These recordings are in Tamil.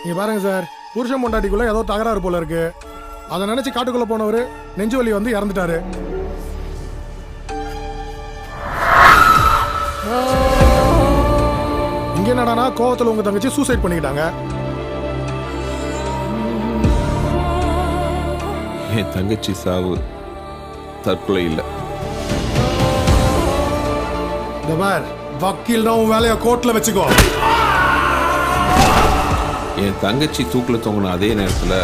நீங்க பாருங்க சார், புருஷன் பொண்டாட்டிக்குள்ள ஏதோ தகராறு போல இருக்கு. அதை நினைச்சு காட்டுக்குள்ள போனவரு நெஞ்சு வலி வந்து இறந்துட்டாரு. இங்க என்னடானா கோவத்துல உங்க தங்கச்சி சூசைட் பண்ணிக்கிட்டாங்க. என் தங்கச்சி சாவு தற்கொலை இல்லை. இந்த பார், வக்கீல்னா உன் வேலையை கோர்ட்ல வச்சுக்கோ. என் தங்கச்சி தூக்கில் தொங்கின அதே நேரத்தில்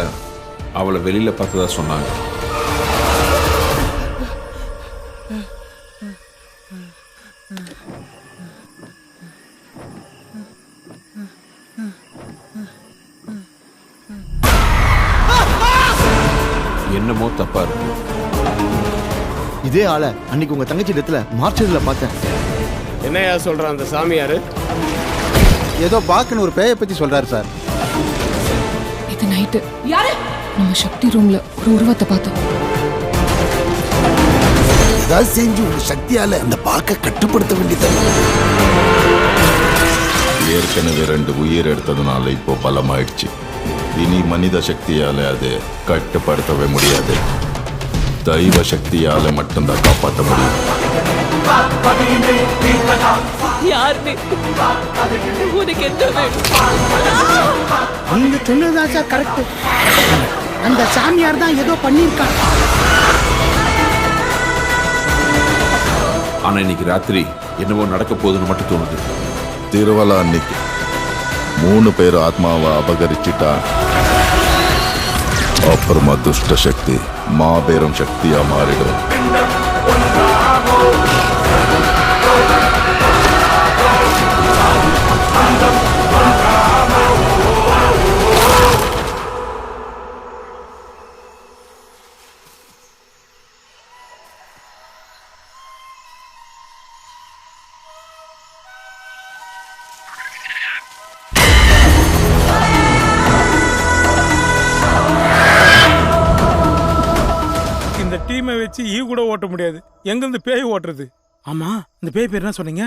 அவளை வெளியில் பார்த்ததா சொன்னாங்க. என்னமோ தப்பா இருக்கு. இதே ஆளை அன்னைக்கு உங்க தங்கச்சி இடத்துல மார்ச்சரியில் பார்த்தேன். என்னையா சொல்றான் அந்த சாமியாரு? ஏதோ பாக்குன்னு ஒரு பேயை பத்தி சொல்றாரு சார். இது நைட்டு நம்ம சக்தி ரூம்ல ஒரு உருவத்தை பார்த்தோம். ஏதாவது செஞ்சு உங்க சக்தியால அந்த பாக்க கட்டுப்படுத்த வேண்டியது. ஏற்கனவே 2 உயிர் எடுத்ததுனால இப்போ பலமாயிடுச்சு. இனி மனித சக்தியால அது கட்டுப்படுத்தவே முடியாது. தெய்வ சக்தியால மட்டும்தான் காப்பாற்ற முடியும். நீங்க சொன்னதுதான் சார் கரெக்ட். அந்த சாமியார் தான் ஏதோ பண்ணிருக்காங்க. ஆனா இன்னைக்கு ராத்திரி என்னவோ நடக்க போகுதுன்னு மட்டும் தோணுது. திருவலா அன்னைக்கு 3 பேர் ஆத்மாவை அபகரிச்சிட்டா அப்புறமா துஷ்ட சக்தி மாபெரும் சக்தியா மாறிடும். இந்த டீமை வச்சு ஈ கூட ஓட்ட முடியாது. எங்கிருந்து பேய் ஓட்டுறது? ஆமா, இந்த பேய் பேர் என்ன சொன்னீங்க?